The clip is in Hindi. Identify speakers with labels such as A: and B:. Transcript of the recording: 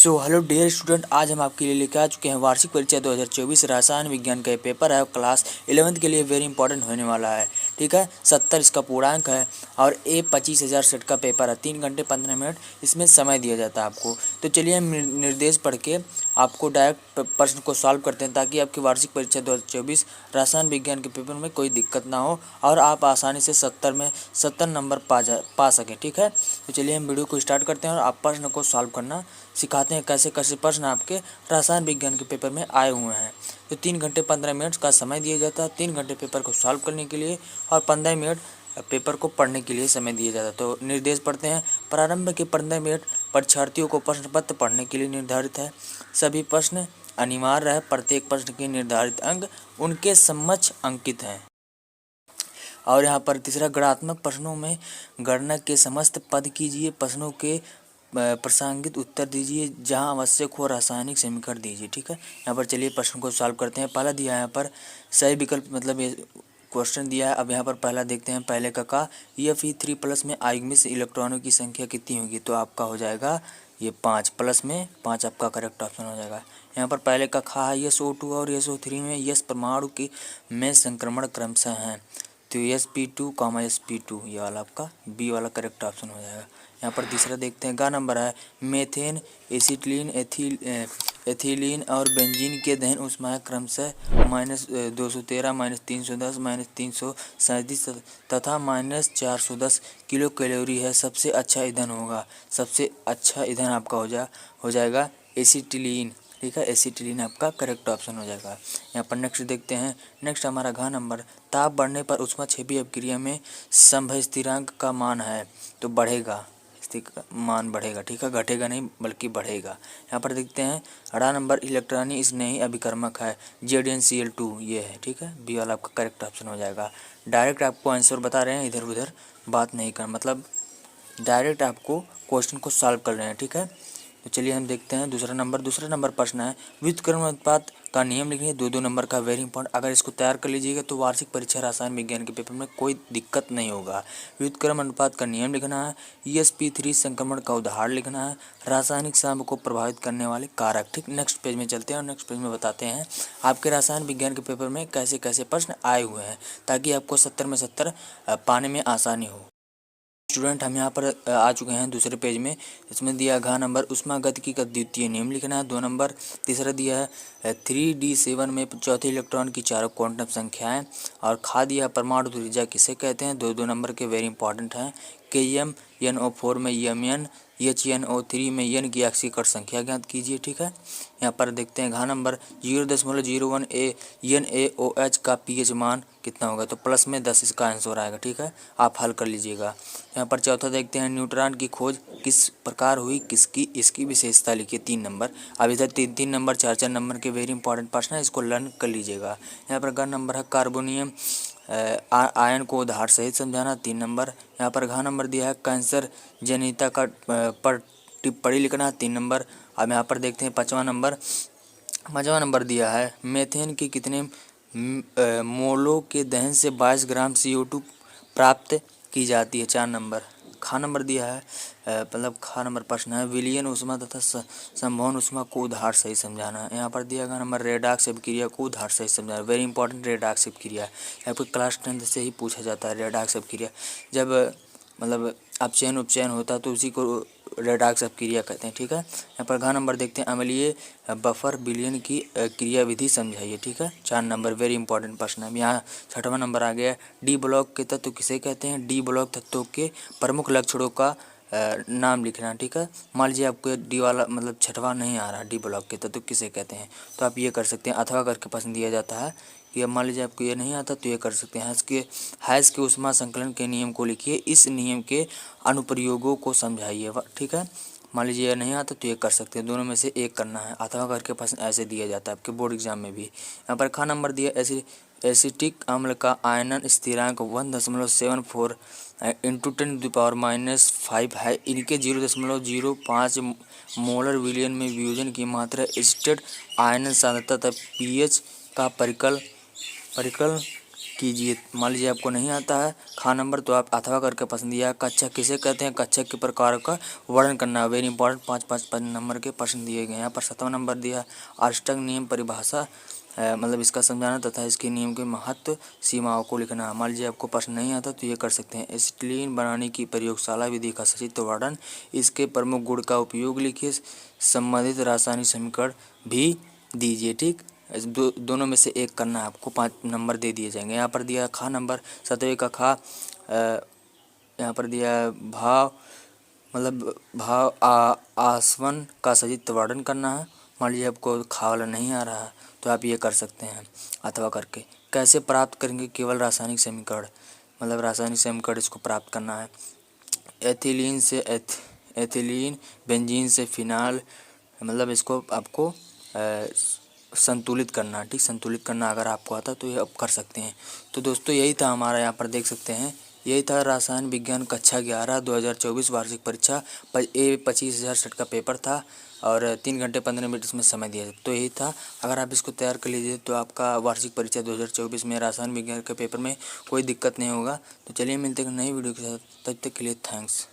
A: सो हेलो डियर स्टूडेंट, आज हम आपके लिए लेकर आ चुके हैं वार्षिक परीक्षा 2024 रसायन विज्ञान का ये पेपर है। क्लास 11th के लिए वेरी इंपॉर्टेंट होने वाला है। ठीक है, 70 इसका पूर्णांक है और ये 25,000 सेट का पेपर है। 3 घंटे 15 मिनट इसमें समय दिया जाता है आपको। तो चलिए हम निर्देश पढ़ के आपको डायरेक्ट प्रश्न को सॉल्व करते हैं, ताकि आपकी वार्षिक परीक्षा 2024 रसायन विज्ञान के पेपर में कोई दिक्कत ना हो और आप आसानी से 70 नंबर पा सकें। ठीक है, तो चलिए हम वीडियो को स्टार्ट करते हैं और आप प्रश्न को सॉल्व करना सिखाते हैं, कैसे कैसे प्रश्न आपके रसायन विज्ञान के पेपर में आए हुए हैं। तो 3 घंटे 15 मिनट का समय दिया जाता है 3 घंटे पेपर को सॉल्व करने के लिए और 15 मिनट पेपर को पढ़ने के लिए समय दिया जाता है। तो निर्देश पढ़ते हैं। प्रारंभ के 15 मिनट परीक्षार्थियों को प्रश्न पत्र पढ़ने के लिए निर्धारित है। सभी प्रश्न अनिवार्य है। प्रत्येक प्रश्न के निर्धारित अंक उनके समक्ष अंकित हैं। और यहाँ पर तीसरा, गणात्मक प्रश्नों में गणना के समस्त पद कीजिए। प्रश्नों के प्रासंगिक उत्तर दीजिए, जहां आवश्यक हो रासायनिक समीकरण दीजिए। ठीक है, यहाँ पर चलिए प्रश्न को सॉल्व करते हैं। पहला दिया है यहाँ पर सही विकल्प, मतलब ये क्वेश्चन दिया है। अब यहाँ पर पहला देखते हैं। पहले का Fe3+ में आयुग्मिक इलेक्ट्रॉनों की संख्या कितनी होगी? तो आपका हो जाएगा ये 5, प्लस में 5 आपका करेक्ट ऑप्शन हो जाएगा। यहाँ पर पहले का खा है SO2 और SO3 में यस परमाणु की में संक्रमण क्रमशः हैं। तो sp2, sp2 ये वाला आपका बी वाला करेक्ट ऑप्शन हो जाएगा। यहाँ पर तीसरा देखते हैं। गा नंबर है मेथेन, एसिटिलीन, एथिलीन और बेंजीन के दहन ऊष्माएं क्रमशः -213, -310, -337 तथा -410 किलो कैलोरी है। सबसे अच्छा ईंधन होगा। सबसे अच्छा ईंधन आपका हो जाएगा एसिटिलीन। ठीक है, एसिटिलीन आपका करेक्ट ऑप्शन हो जाएगा। यहाँ पर नेक्स्ट देखते हैं। नेक्स्ट हमारा घ नंबर, ताप बढ़ने पर ऊष्माक्षेपी अभिक्रिया में संभव स्थिरांक का मान है। तो बढ़ेगा, मान बढ़ेगा। ठीक है, घटेगा नहीं बल्कि बढ़ेगा। यहाँ पर देखते हैं। अड़ा नंबर, इलेक्ट्रॉनिक स्नेही अभिकर्मक है ZnCl2 ये है। ठीक है, बी वाला आपका करेक्ट ऑप्शन हो जाएगा। डायरेक्ट आपको आंसर बता रहे हैं, इधर उधर बात नहीं करना, मतलब डायरेक्ट आपको क्वेश्चन को सॉल्व कर रहे हैं। ठीक है, तो चलिए हम देखते हैं दूसरा नंबर प्रश्न है व्युत्क्रमण अनुपात का नियम लिखिए। 2 नंबर का वेरी इंपॉर्टेंट। अगर इसको तैयार कर लीजिएगा तो वार्षिक परीक्षा रसायन विज्ञान के पेपर में कोई दिक्कत नहीं होगा। व्युत्क्रमण अनुपात का नियम लिखना है। EsP3 संक्रमण का उदाहरण लिखना है। रासायनिक साम्य को प्रभावित करने वाले कारक। ठीक, नेक्स्ट पेज में चलते हैं और नेक्स्ट पेज में बताते हैं आपके रसायन विज्ञान के पेपर में कैसे कैसे प्रश्न आए हुए हैं, ताकि आपको 70 में 70 पाने में आसानी हो। स्टूडेंट, हम यहाँ पर आ चुके हैं दूसरे पेज में। इसमें दिया घ नंबर, ऊष्मागतिकी का द्वितीय नियम लिखना है। 2 नंबर, तीसरा दिया है 3D7 में चौथे इलेक्ट्रॉन की 4 क्वांटम संख्याएं। और खा दिया परमाणु ऊर्जा किसे कहते हैं? 2 नंबर के वेरी इंपॉर्टेंट हैं। KMnO4 में Mn, HNO3 में N की ऑक्सीकरण संख्या ज्ञात कीजिए। ठीक है, यहाँ पर देखते हैं। घ नंबर 0.01 NaOH का pH मान कितना होगा? तो प्लस में 10 इसका आंसर आएगा। ठीक है, आप हल कर लीजिएगा। यहाँ पर चौथा देखते हैं। न्यूट्रॉन की खोज किस प्रकार हुई, किसकी इसकी विशेषता लिखिए। 3 नंबर। अब इधर 3 नंबर 4 नंबर के वेरी इंपॉर्टेंट प्रश्न है, इसको लर्न कर लीजिएगा। यहाँ पर ग नंबर है कार्बोनियम आयन को उदाहरण सहित समझाना। 3 नंबर। यहाँ पर घ नंबर दिया है कैंसर जनिता का पर टिप्पणी लिखना। 3 नंबर। अब यहाँ पर देखते हैं 5वां नंबर दिया है मेथेन के कितने मोलों के दहन से 22 ग्राम CO2 प्राप्त की जाती है। 4 नंबर। खा नंबर दिया है, मतलब खा नंबर प्रश्न है विलयन ऊष्मा तथा संभवन ऊष्मा को उदाहरण सही समझाना है। यहाँ पर दिया गया नंबर रेडॉक्स अभिक्रिया को उदाहरण सही समझाना। वेरी इंपॉर्टेंट, रेडॉक्स अभिक्रिया यहाँ पर क्लास 10 से ही पूछा जाता है। रेडॉक्स अभिक्रिया जब मतलब अपचयन उपचयन होता है तो उसी को रेडॉक्स अभिक्रिया कहते हैं। ठीक है, यहाँ पर घ नंबर देखते हैं अम्लीय बफर विलयन की क्रियाविधि समझाइए। ठीक है, 4 नंबर वेरी इंपॉर्टेंट प्रश्न है। यहाँ 6वां नंबर आ गया डी ब्लॉक के तत्व किसे कहते हैं? डी ब्लॉक तत्वों के प्रमुख लक्षणों का नाम लिखना। ठीक है, मान लीजिए आपको डी वाला मतलब 6वां नहीं आ रहा, डी ब्लॉक के तत्व किसे कहते हैं, तो आप ये कर सकते हैं। अथवा करके प्रश्न दिया जाता है कि अब मान लीजिए आपको ये नहीं आता तो ये कर सकते हैं। हैस के ऊष्मा संकलन के नियम को लिखिए। इस नियम के अनुप्रयोगों को समझाइए। ठीक है, मान लीजिए ये नहीं आता तो ये कर सकते हैं। दोनों में से एक करना है। अथवा करके प्रश्न ऐसे दिया जाता है आपके बोर्ड एग्जाम में भी। यहाँ पर ख नंबर दिया एसिटिक अम्ल का आयनन स्थिरांक 1.74 इंटू 10⁻⁵ है। इनके 0.05 मोलर विलयन में वियोजन की मात्रा एसिटेट आयनन सांद्रता तथा pH का परिकल कीजिए। मान लीजिए आपको नहीं आता है खा नंबर, तो आप अथवा करके प्रश्न दिया। कच्छा किसे कहते हैं, कच्छा के प्रकार का वर्णन करना। वेरी इंपॉर्टेंट 5 नंबर के प्रश्न दिए गए हैं। यहाँ पर 7वां नंबर दिया अष्टांग नियम परिभाषा, मतलब इसका समझाना तथा इसके नियम के महत्व सीमाओं को लिखना। मान लीजिए आपको प्रश्न नहीं आता तो ये कर सकते हैं। एसिटिलीन बनाने की प्रयोगशाला विधि का सचित्र वर्णन, इसके प्रमुख गुण का उपयोग लिखिए, संबंधित रासायनिक समीकरण भी दीजिए। ठीक, दोनों में से एक करना है आपको, 5 नंबर दे दिए जाएंगे। यहाँ पर दिया खा नंबर 7वें का खा, यहाँ पर दिया भाव, मतलब भाव आसवन का सचित्र वर्णन करना है। मान लीजिए आपको खा वाला नहीं आ रहा है तो आप ये कर सकते हैं अथवा करके। कैसे प्राप्त करेंगे, केवल रासायनिक समीकरण, मतलब रासायनिक समीकरण इसको प्राप्त करना है। एथिलीन से एथिलीन, बेंजीन से फिनाल, मतलब इसको आपको संतुलित करना। ठीक, संतुलित करना अगर आपको आता तो ये आप कर सकते हैं। तो दोस्तों यही था हमारा, यहाँ पर देख सकते हैं यही था रसायन विज्ञान कक्षा 11 2024 वार्षिक परीक्षा। 25,000 सेट का पेपर था और 3 घंटे 15 मिनट इसमें समय दिया। तो यही था, अगर आप इसको तैयार कर लीजिए तो आपका वार्षिक परीक्षा 2024 में रसायन विज्ञान के पेपर में कोई दिक्कत नहीं होगा। तो चलिए मिलते हैं नई वीडियो के साथ, तब तक के लिए थैंक्स।